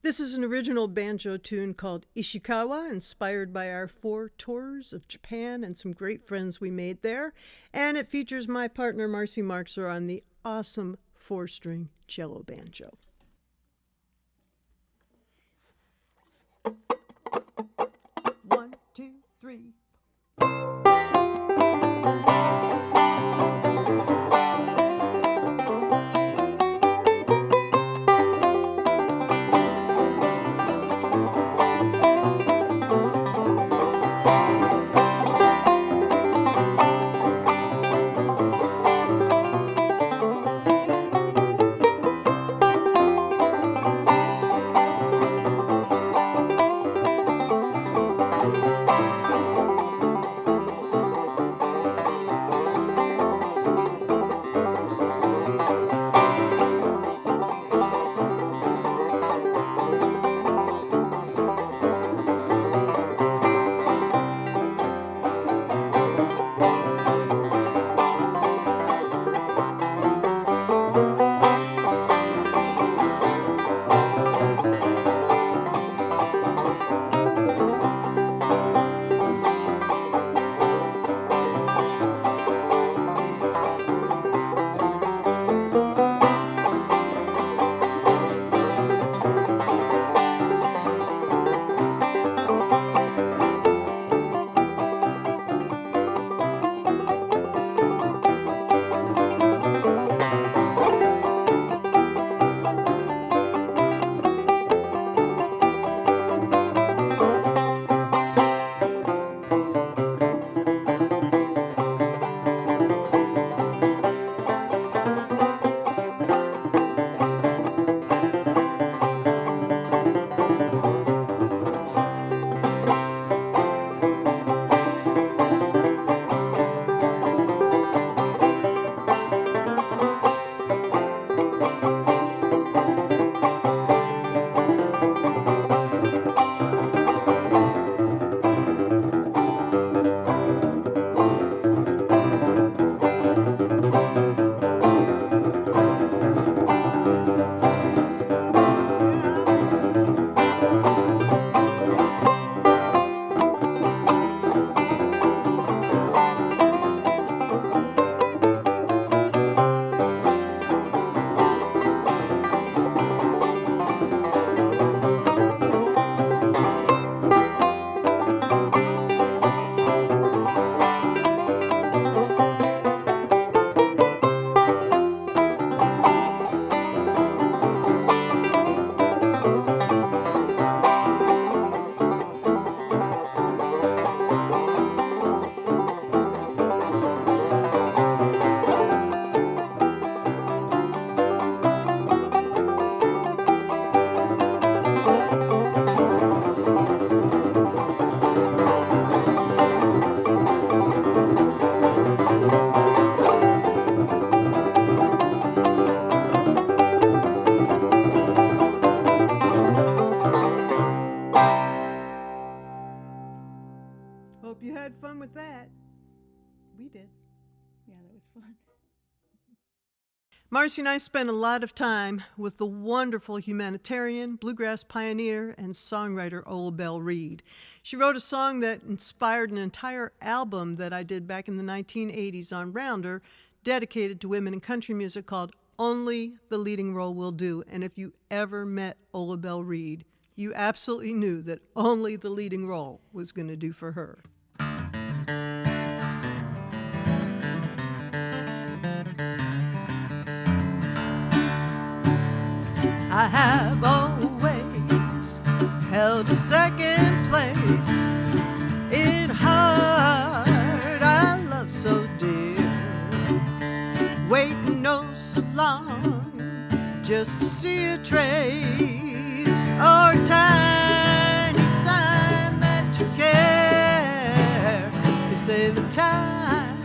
This is an original banjo tune called Ishikawa, inspired by our 4 tours of Japan and some great friends we made there. And it features my partner, Marcy Marxer, on the awesome 4-string cello banjo. One, two, three. Hope you had fun with that. We did. Yeah, that was fun. Marcy and I spent a lot of time with the wonderful humanitarian, bluegrass pioneer, and songwriter Ola Belle Reed. She wrote a song that inspired an entire album that I did back in the 1980s on Rounder, dedicated to women in country music, called Only the Leading Role Will Do. And if you ever met Ola Belle Reed, you absolutely knew that only the leading role was going to do for her. I have always held a second place in heart I love so dear, waiting oh so long just to see a trace or tiny sign that you care. They say the time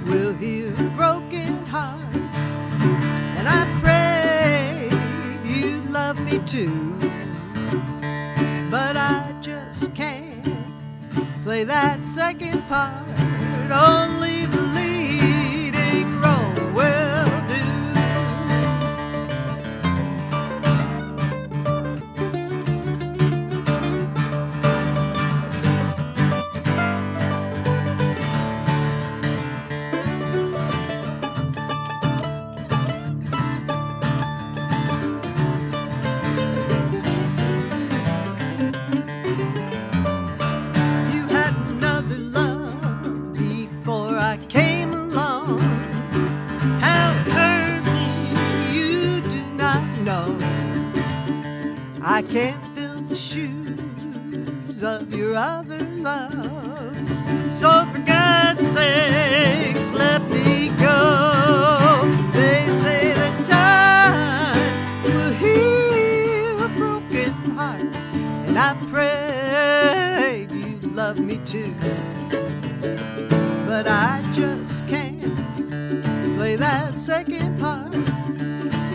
will heal a broken heart, and I pray you'd love me too, but I just can't play that second part. Only the leading role will do. of your other love. So for God's sakes, let me go. They say that time will heal a broken heart, and I pray you love me too. But I just can't play that second part.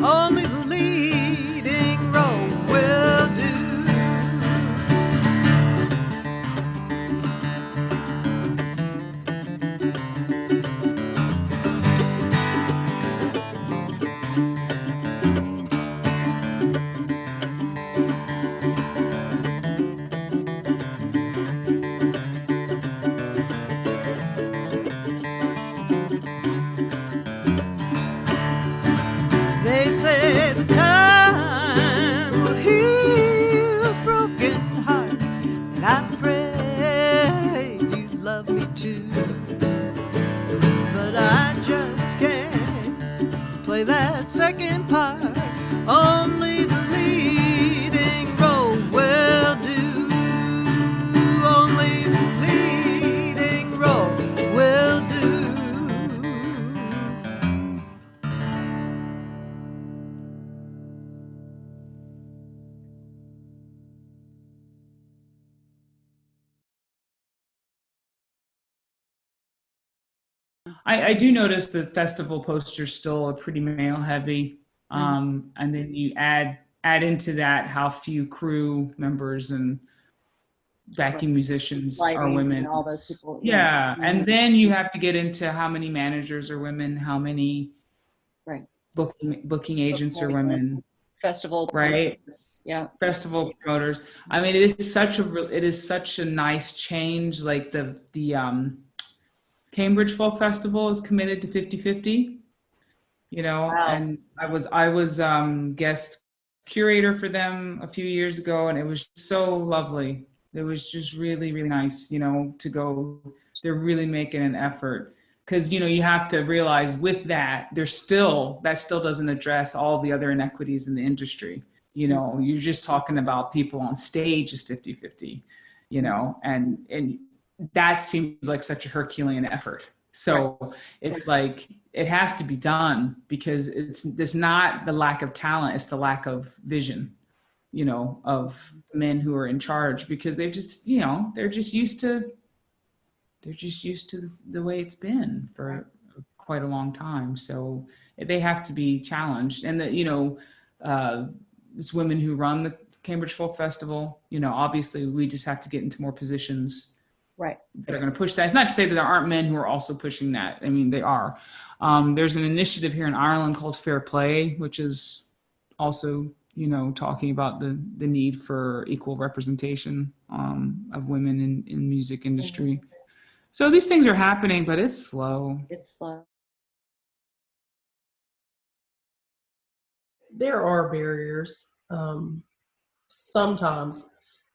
Only the leading role will do. They say the time will heal a broken heart, and I pray you love me too. But I just can't play that second part. Only the leading role will do. Only the leading role will do. I do notice the festival posters still are pretty male heavy. And then you add into that how few crew members and backing musicians are Lighting women. and all those people. Yeah. And then you have to get into how many managers are women, how many Right. booking agents are women, Festival. right? Yeah. Festival promoters. I mean, it is such a nice change. Like the Cambridge Folk Festival is committed to 50-50, you know, Wow. and I was guest curator for them a few years ago, and it was so lovely. It was just really, really nice, you know, to go. They're really making an effort because, you know, you have to realize with that, that still doesn't address all the other inequities in the industry. You know, you're just talking about people on stage is 50-50, you know, and that seems like such a Herculean effort. So it's like, it has to be done because it's not the lack of talent, it's the lack of vision, you know, of men who are in charge, because they've just, you know, they're just used to the way it's been for quite a long time. So they have to be challenged. And that, you know, it's women who run the Cambridge Folk Festival, you know, obviously we just have to get into more positions Right. that are going to push that. It's not to say that there aren't men who are also pushing that. I mean, they are. There's an initiative here in Ireland called Fair Play, which is also, you know, talking about the need for equal representation of women in music industry. So these things are happening, but it's slow. It's slow. There are barriers sometimes,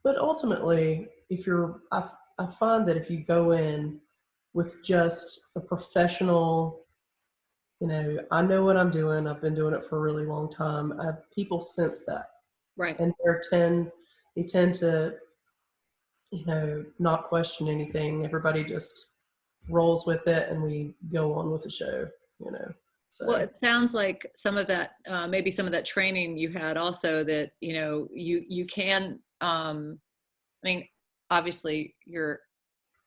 but ultimately, I find that if you go in with just a professional, you know, I know what I'm doing. I've been doing it for a really long time. People sense that, Right. and they tend to, you know, not question anything. Everybody just rolls with it, and we go on with the show. You know. So. Well, it sounds like some of that, maybe some of that training you had also that, you know, you can, I mean, obviously you're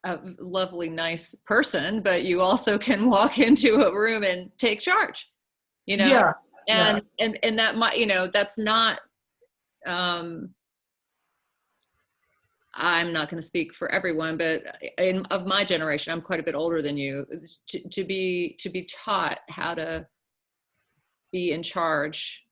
a lovely, nice person, but you also can walk into a room and take charge, you know, Yeah. and that might, you know, that's not, I'm not going to speak for everyone, but of my generation, I'm quite a bit older than you, to be taught how to be in charge,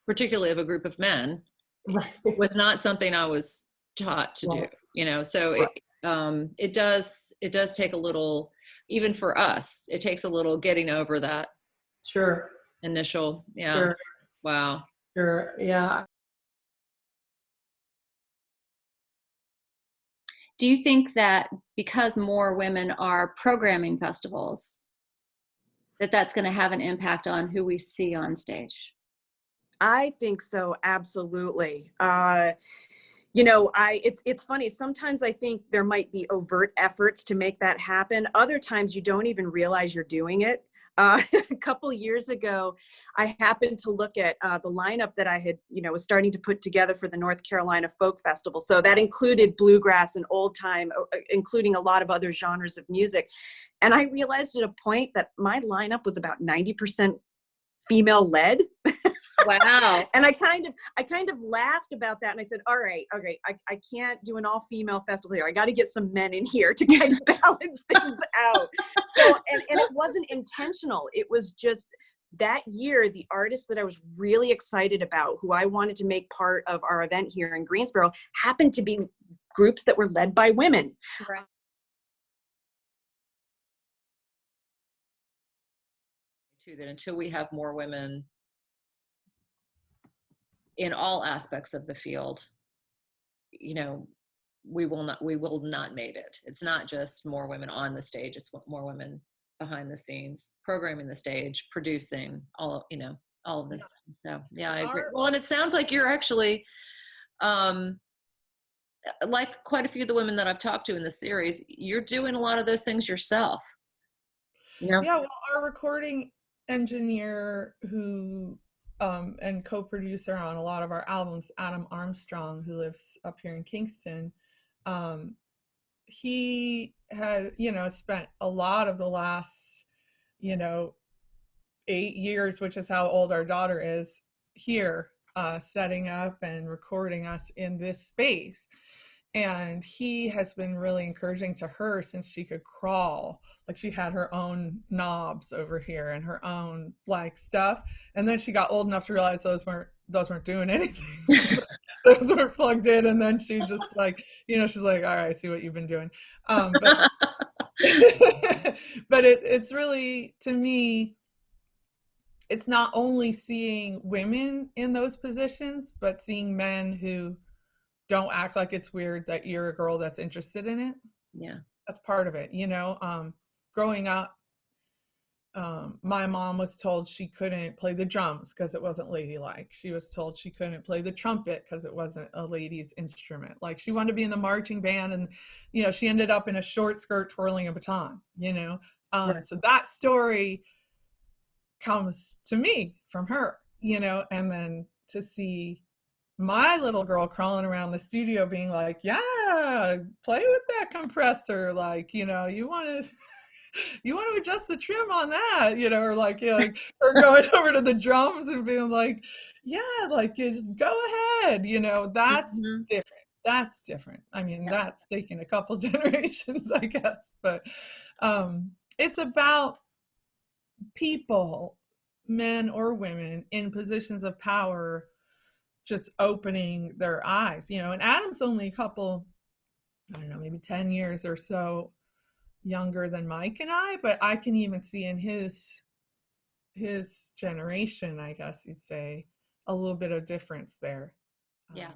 particularly of a group of men, Right. was not something I was taught to do, you know, so it does take a little, even for us, it takes a little getting over that Sure. initial, yeah. Sure. Wow. Sure. Yeah. Do you think that because more women are programming festivals, that that's going to have an impact on who we see on stage? I think so, absolutely. you know, it's funny. Sometimes I think there might be overt efforts to make that happen. Other times you don't even realize you're doing it. A couple years ago, I happened to look at the lineup that I had, you know, was starting to put together for the North Carolina Folk Festival. So that included bluegrass and old time, including a lot of other genres of music. And I realized at a point that my lineup was about 90% female led. Wow. And I kind of laughed about that. And I said, all right, I can't do an all female festival here. I got to get some men in here to kind of balance things out. So, and it wasn't intentional. It was just that year, the artists that I was really excited about, who I wanted to make part of our event here in Greensboro, happened to be groups that were led by women. Right. Too, that until we have more women in all aspects of the field, you know, we will not make it. It's not just more women on the stage, it's more women behind the scenes, programming the stage, producing, all, you know, all of this. So yeah, I agree. Well, and it sounds like you're actually like quite a few of the women that I've talked to in this series, you're doing a lot of those things yourself. You know? Yeah, well, our recording engineer who and co-producer on a lot of our albums, Adam Armstrong, who lives up here in Kingston, he has, you know, spent a lot of the last, you know, 8 years, which is how old our daughter is, here, setting up and recording us in this space. And he has been really encouraging to her since she could crawl. Like, she had her own knobs over here and her own like stuff. And then she got old enough to realize those weren't doing anything. Those weren't plugged in. And then she just like, you know, she's like, all right, I see what you've been doing. But but it's really, to me, it's not only seeing women in those positions, but seeing men who don't act like it's weird that you're a girl that's interested in it. Yeah. That's part of it. You know, growing up, my mom was told she couldn't play the drums because it wasn't ladylike. She was told she couldn't play the trumpet because it wasn't a lady's instrument. Like, she wanted to be in the marching band, and, you know, she ended up in a short skirt twirling a baton, you know? Right. So that story comes to me from her, you know, and then to see my little girl crawling around the studio being like, yeah, play with that compressor. Like, you know, you want to adjust the trim on that, you know, or like, you know, like, or going over to the drums and being like, yeah, like, just go ahead. You know, that's different. That's different. I mean, that's taking a couple generations, I guess, but it's about people, men or women, in positions of power just opening their eyes, you know. And Adam's only a couple, I don't know, maybe 10 years or so younger than Mike and I, but I can even see in his generation, I guess you'd say, a little bit of difference there. Yeah.